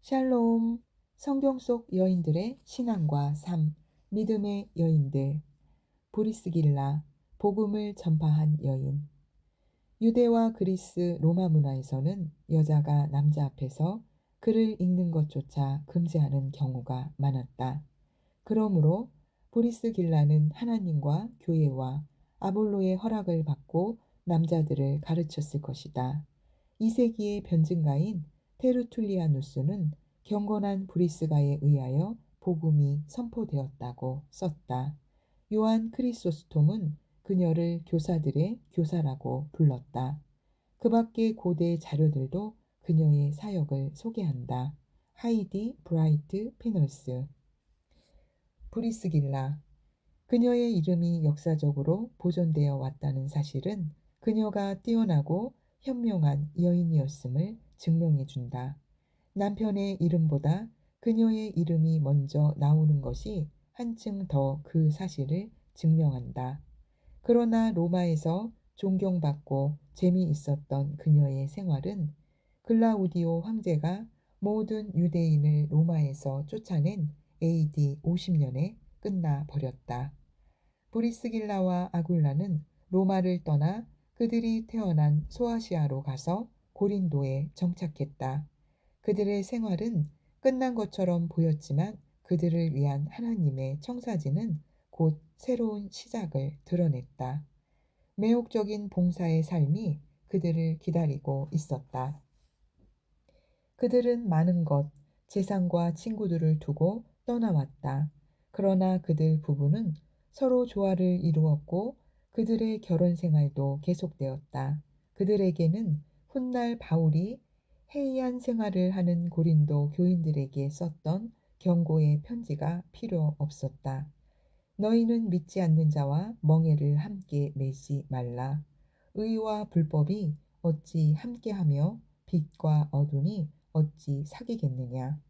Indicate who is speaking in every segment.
Speaker 1: 샬롬. 성경 속 여인들의 신앙과 삶, 믿음의 여인들. 브리스길라, 복음을 전파한 여인. 유대와 그리스 로마 문화에서는 여자가 남자 앞에서 글을 읽는 것조차 금지하는 경우가 많았다. 그러므로 브리스길라는 하나님과 교회와 아볼로의 허락을 받고 남자들을 가르쳤을 것이다. 2세기의 변증가인 테르툴리아누스는 경건한 브리스가에 의하여 복음이 선포되었다고 썼다. 요한 크리소스톰은 그녀를 교사들의 교사라고 불렀다. 그 밖의 고대 자료들도 그녀의 사역을 소개한다. 하이디 브라이트 페널스. 브리스길라. 그녀의 이름이 역사적으로 보존되어 왔다는 사실은 그녀가 뛰어나고 현명한 여인이었음을 증명해 준다. 남편의 이름보다 그녀의 이름이 먼저 나오는 것이 한층 더 그 사실을 증명한다. 그러나 로마에서 존경받고 재미있었던 그녀의 생활은 글라우디오 황제가 모든 유대인을 로마에서 쫓아낸 AD 50년에 끝나 버렸다. 브리스길라와 아굴라는 로마를 떠나 그들이 태어난 소아시아로 가서 고린도에 정착했다. 그들의 생활은 끝난 것처럼 보였지만 그들을 위한 하나님의 청사진은 곧 새로운 시작을 드러냈다. 매혹적인 봉사의 삶이 그들을 기다리고 있었다. 그들은 많은 것, 재산과 친구들을 두고 떠나왔다. 그러나 그들 부부는 서로 조화를 이루었고 그들의 결혼 생활도 계속되었다. 그들에게는 훗날 바울이 해이한 생활을 하는 고린도 교인들에게 썼던 경고의 편지가 필요 없었다. 너희는 믿지 않는 자와 멍에를 함께 매지 말라. 의와 불법이 어찌 함께하며 빛과 어둠이 어찌 사귀겠느냐.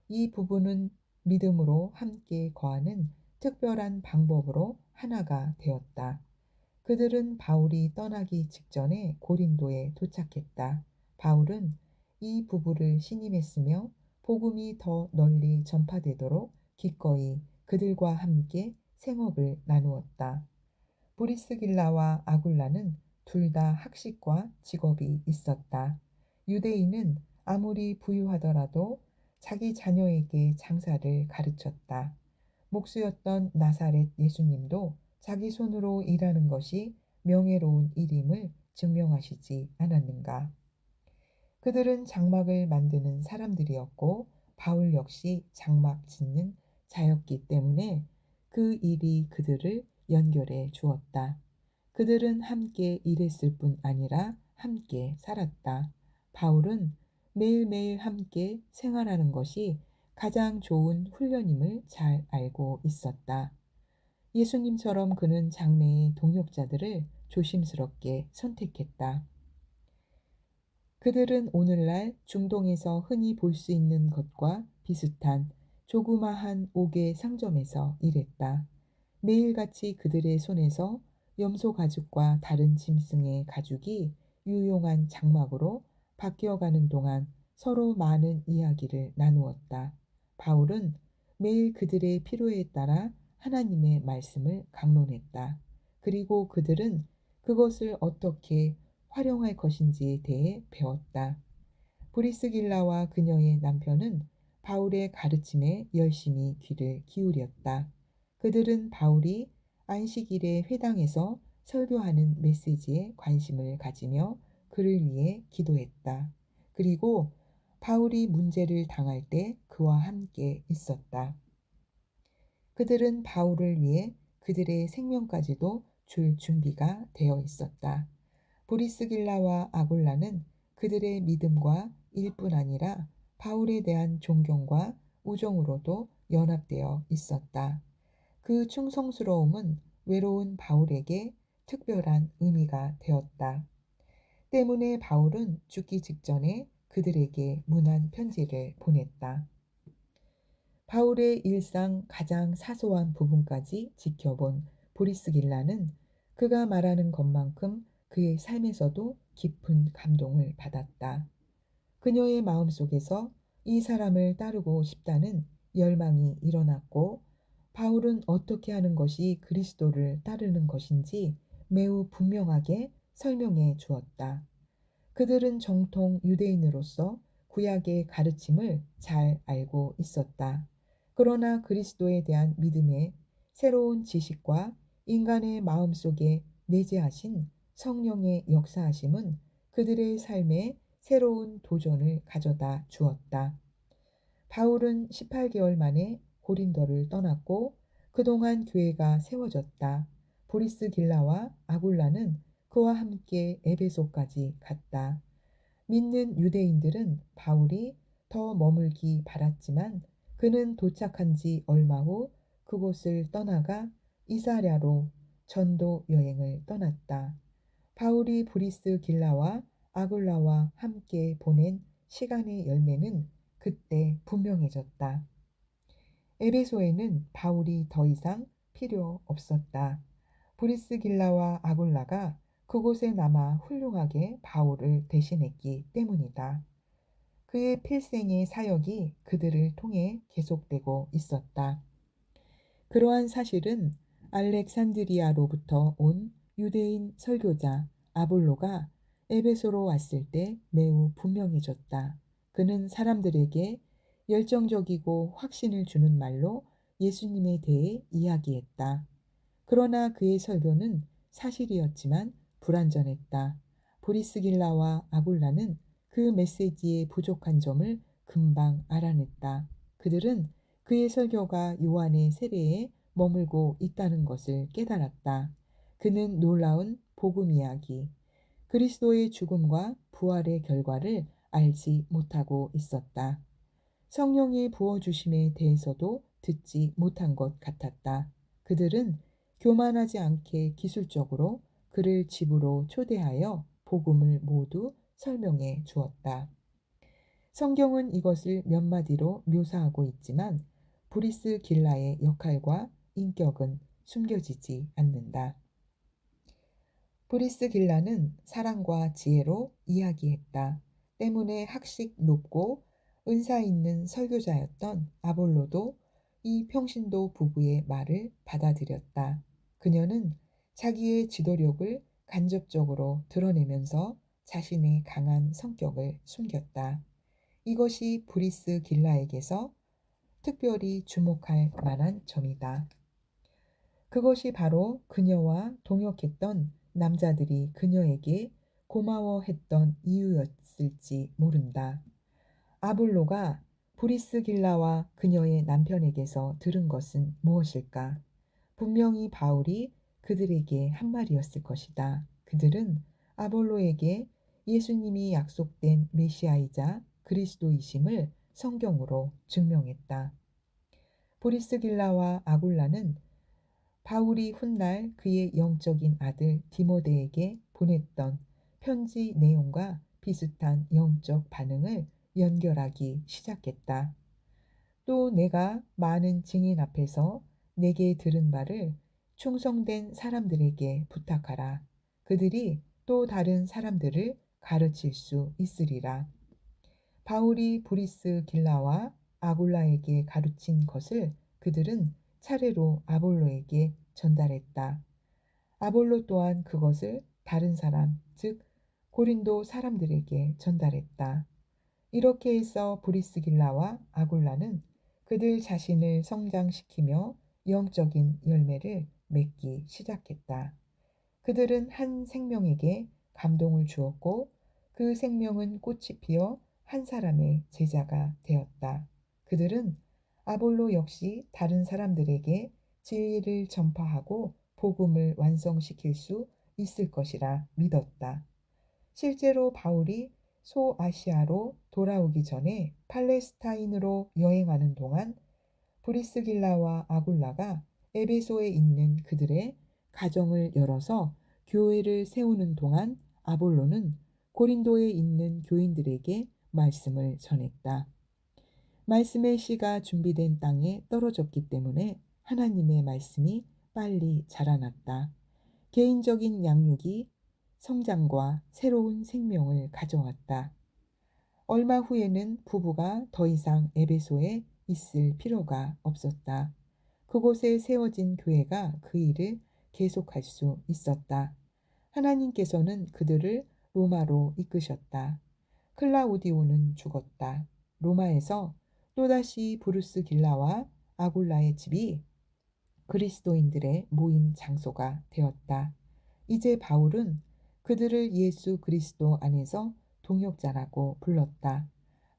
Speaker 1: 이 부부는 믿음으로 함께 거하는 특별한 방법으로 하나가 되었다. 그들은 바울이 떠나기 직전에 고린도에 도착했다. 바울은 이 부부를 신임했으며 복음이 더 널리 전파되도록 기꺼이 그들과 함께 생업을 나누었다. 브리스길라와 아굴라는 둘 다 학식과 직업이 있었다. 유대인은 아무리 부유하더라도 자기 자녀에게 장사를 가르쳤다. 목수였던 나사렛 예수님도 자기 손으로 일하는 것이 명예로운 일임을 증명하시지 않았는가. 그들은 장막을 만드는 사람들이었고 바울 역시 장막 짓는 자였기 때문에 그 일이 그들을 연결해 주었다. 그들은 함께 일했을 뿐 아니라 함께 살았다. 바울은 매일매일 함께 생활하는 것이 가장 좋은 훈련임을 잘 알고 있었다. 예수님처럼 그는 장래의 동역자들을 조심스럽게 선택했다. 그들은 오늘날 중동에서 흔히 볼 수 있는 것과 비슷한 조그마한 옥의 상점에서 일했다. 매일같이 그들의 손에서 염소 가죽과 다른 짐승의 가죽이 유용한 장막으로 바뀌어가는 동안 서로 많은 이야기를 나누었다. 바울은 매일 그들의 필요에 따라 하나님의 말씀을 강론했다. 그리고 그들은 그것을 어떻게 활용할 것인지에 대해 배웠다. 브리스길라와 그녀의 남편은 바울의 가르침에 열심히 귀를 기울였다. 그들은 바울이 안식일에 회당에서 설교하는 메시지에 관심을 가지며 그를 위해 기도했다. 그리고 바울이 문제를 당할 때 그와 함께 있었다. 그들은 바울을 위해 그들의 생명까지도 줄 준비가 되어 있었다. 브리스길라와 아굴라는 그들의 믿음과 일뿐 아니라 바울에 대한 존경과 우정으로도 연합되어 있었다. 그 충성스러움은 외로운 바울에게 특별한 의미가 되었다. 때문에 바울은 죽기 직전에 그들에게 문안 편지를 보냈다. 바울의 일상 가장 사소한 부분까지 지켜본 브리스길라는 그가 말하는 것만큼 그의 삶에서도 깊은 감동을 받았다. 그녀의 마음속에서 이 사람을 따르고 싶다는 열망이 일어났고, 바울은 어떻게 하는 것이 그리스도를 따르는 것인지 매우 분명하게 설명해 주었다. 그들은 정통 유대인으로서 구약의 가르침을 잘 알고 있었다. 그러나 그리스도에 대한 믿음의 새로운 지식과 인간의 마음속에 내재하신 성령의 역사하심은 그들의 삶에 새로운 도전을 가져다 주었다. 바울은 18개월 만에 고린도를 떠났고 그동안 교회가 세워졌다. 보리스길라와 아굴라는 그와 함께 에베소까지 갔다. 믿는 유대인들은 바울이 더 머물기 바랐지만 그는 도착한 지 얼마 후 그곳을 떠나가 이사랴로 전도 여행을 떠났다. 바울이 브리스길라와 아굴라와 함께 보낸 시간의 열매는 그때 분명해졌다. 에베소에는 바울이 더 이상 필요 없었다. 브리스길라와 아굴라가 그곳에 남아 훌륭하게 바울을 대신했기 때문이다. 그의 필생의 사역이 그들을 통해 계속되고 있었다. 그러한 사실은 알렉산드리아로부터 온 유대인 설교자 아볼로가 에베소로 왔을 때 매우 분명해졌다. 그는 사람들에게 열정적이고 확신을 주는 말로 예수님에 대해 이야기했다. 그러나 그의 설교는 사실이었지만 불완전했다. 보리스길라와 아굴라는 그 메시지의 부족한 점을 금방 알아냈다. 그들은 그의 설교가 요한의 세례에 머물고 있다는 것을 깨달았다. 그는 놀라운 복음 이야기, 그리스도의 죽음과 부활의 결과를 알지 못하고 있었다. 성령의 부어주심에 대해서도 듣지 못한 것 같았다. 그들은 교만하지 않게 기술적으로 그를 집으로 초대하여 복음을 모두 설명해 주었다. 성경은 이것을 몇 마디로 묘사하고 있지만 브리스 길라의 역할과 인격은 숨겨지지 않는다. 브리스 길라는 사랑과 지혜로 이야기했다. 때문에 학식 높고 은사 있는 설교자였던 아볼로도 이 평신도 부부의 말을 받아들였다. 그녀는 자기의 지도력을 간접적으로 드러내면서 자신의 강한 성격을 숨겼다. 이것이 브리스 길라에게서 특별히 주목할 만한 점이다. 그것이 바로 그녀와 동역했던 남자들이 그녀에게 고마워했던 이유였을지 모른다. 아볼로가 브리스길라와 그녀의 남편에게서 들은 것은 무엇일까? 분명히 바울이 그들에게 한 말이었을 것이다. 그들은 아볼로에게 예수님이 약속된 메시아이자 그리스도이심을 성경으로 증명했다. 브리스길라와 아굴라는 바울이 훗날 그의 영적인 아들 디모데에게 보냈던 편지 내용과 비슷한 영적 반응을 연결하기 시작했다. 또 내가 많은 증인 앞에서 내게 들은 바를 충성된 사람들에게 부탁하라. 그들이 또 다른 사람들을 가르칠 수 있으리라. 바울이 브리스 길라와 아굴라에게 가르친 것을 그들은 차례로 아볼로에게 전달했다. 아볼로 또한 그것을 다른 사람, 즉 고린도 사람들에게 전달했다. 이렇게 해서 브리스길라와 아굴라는 그들 자신을 성장시키며 영적인 열매를 맺기 시작했다. 그들은 한 생명에게 감동을 주었고 그 생명은 꽃이 피어 한 사람의 제자가 되었다. 그들은 아볼로 역시 다른 사람들에게 진리를 전파하고 복음을 완성시킬 수 있을 것이라 믿었다. 실제로 바울이 소아시아로 돌아오기 전에 팔레스타인으로 여행하는 동안 브리스길라와 아굴라가 에베소에 있는 그들의 가정을 열어서 교회를 세우는 동안 아볼로는 고린도에 있는 교인들에게 말씀을 전했다. 말씀의 씨가 준비된 땅에 떨어졌기 때문에 하나님의 말씀이 빨리 자라났다. 개인적인 양육이 성장과 새로운 생명을 가져왔다. 얼마 후에는 부부가 더 이상 에베소에 있을 필요가 없었다. 그곳에 세워진 교회가 그 일을 계속할 수 있었다. 하나님께서는 그들을 로마로 이끄셨다. 클라우디오는 죽었다. 로마에서 또다시 브루스 길라와 아굴라의 집이 그리스도인들의 모임 장소가 되었다. 이제 바울은 그들을 예수 그리스도 안에서 동역자라고 불렀다.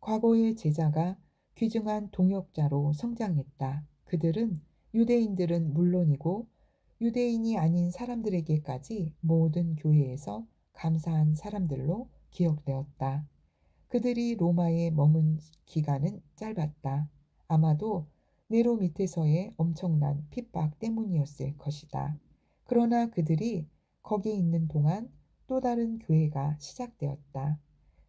Speaker 1: 과거의 제자가 귀중한 동역자로 성장했다. 그들은 유대인들은 물론이고 유대인이 아닌 사람들에게까지 모든 교회에서 감사한 사람들로 기억되었다. 그들이 로마에 머문 기간은 짧았다. 아마도 네로 밑에서의 엄청난 핍박 때문이었을 것이다. 그러나 그들이 거기 있는 동안 또 다른 교회가 시작되었다.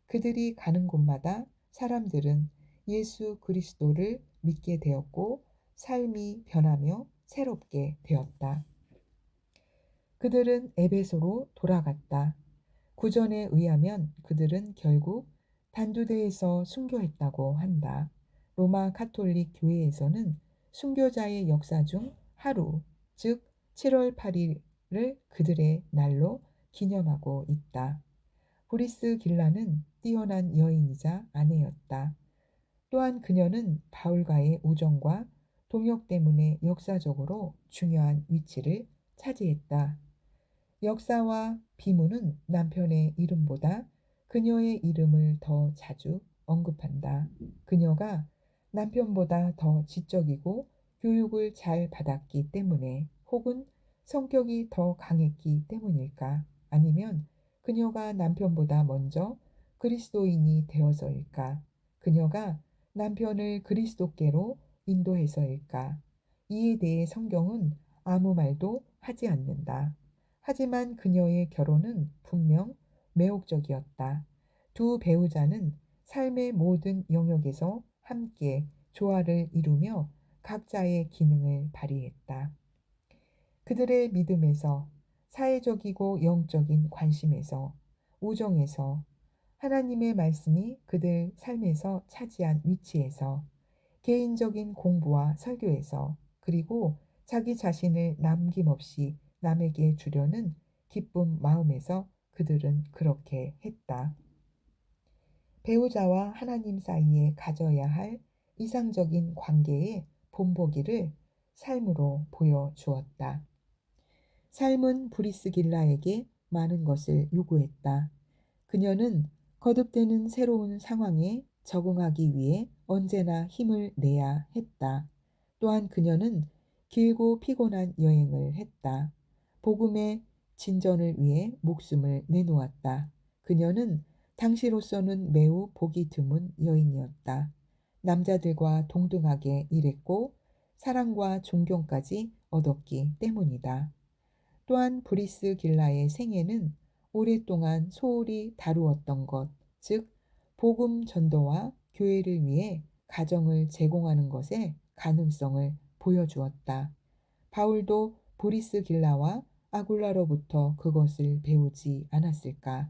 Speaker 1: 그들이 가는 곳마다 사람들은 예수 그리스도를 믿게 되었고 삶이 변하며 새롭게 되었다. 그들은 에베소로 돌아갔다. 구전에 의하면 그들은 결국 단두대에서 순교했다고 한다. 로마 카톨릭 교회에서는 순교자의 역사 중 하루, 즉 7월 8일을 그들의 날로 기념하고 있다. 브리스 길라는 뛰어난 여인이자 아내였다. 또한 그녀는 바울과의 우정과 동역 때문에 역사적으로 중요한 위치를 차지했다. 역사와 비문은 남편의 이름보다 그녀의 이름을 더 자주 언급한다. 그녀가 남편보다 더 지적이고 교육을 잘 받았기 때문에 혹은 성격이 더 강했기 때문일까? 아니면 그녀가 남편보다 먼저 그리스도인이 되어서일까? 그녀가 남편을 그리스도께로 인도해서일까? 이에 대해 성경은 아무 말도 하지 않는다. 하지만 그녀의 결혼은 분명 매혹적이었다. 두 배우자는 삶의 모든 영역에서 함께 조화를 이루며 각자의 기능을 발휘했다. 그들의 믿음에서, 사회적이고 영적인 관심에서, 우정에서, 하나님의 말씀이 그들 삶에서 차지한 위치에서, 개인적인 공부와 설교에서, 그리고 자기 자신을 남김없이 남에게 주려는 기쁜 마음에서 그들은 그렇게 했다. 배우자와 하나님 사이에 가져야 할 이상적인 관계의 본보기를 삶으로 보여주었다. 삶은 브리스길라에게 많은 것을 요구했다. 그녀는 거듭되는 새로운 상황에 적응하기 위해 언제나 힘을 내야 했다. 또한 그녀는 길고 피곤한 여행을 했다. 복음의 진전을 위해 목숨을 내놓았다. 그녀는 당시로서는 매우 보기 드문 여인이었다. 남자들과 동등하게 일했고 사랑과 존경까지 얻었기 때문이다. 또한 브리스 길라의 생애는 오랫동안 소홀히 다루었던 것, 즉 복음 전도와 교회를 위해 가정을 제공하는 것의 가능성을 보여주었다. 바울도 브리스 길라와 아굴라로부터 그것을 배우지 않았을까?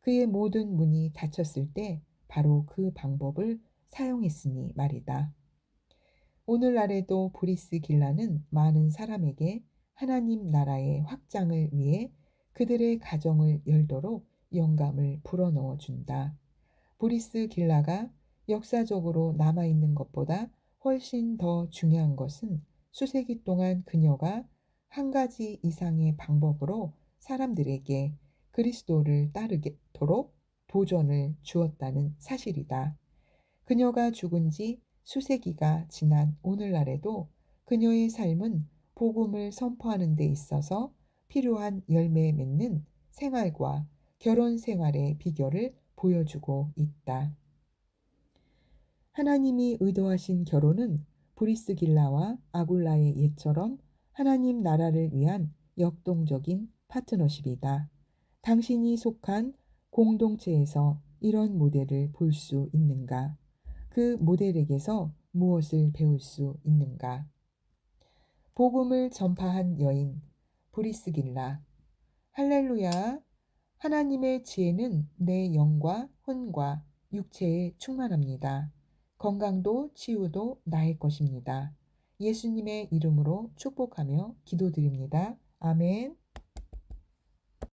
Speaker 1: 그의 모든 문이 닫혔을 때 바로 그 방법을 사용했으니 말이다. 오늘날에도 브리스 길라는 많은 사람에게 하나님 나라의 확장을 위해 그들의 가정을 열도록 영감을 불어넣어 준다. 브리스 길라가 역사적으로 남아있는 것보다 훨씬 더 중요한 것은 수세기 동안 그녀가 한 가지 이상의 방법으로 사람들에게 그리스도를 따르도록 도전을 주었다는 사실이다. 그녀가 죽은 지 수세기가 지난 오늘날에도 그녀의 삶은 복음을 선포하는 데 있어서 필요한 열매 맺는 생활과 결혼 생활의 비결을 보여주고 있다. 하나님이 의도하신 결혼은 브리스길라와 아굴라의 예처럼 하나님 나라를 위한 역동적인 파트너십이다. 당신이 속한 공동체에서 이런 모델을 볼 수 있는가? 그 모델에게서 무엇을 배울 수 있는가? 복음을 전파한 여인 브리스길라. 할렐루야. 하나님의 지혜는 내 영과 혼과 육체에 충만합니다. 건강도 치유도 나의 것입니다. 예수님의 이름으로 축복하며 기도드립니다. 아멘.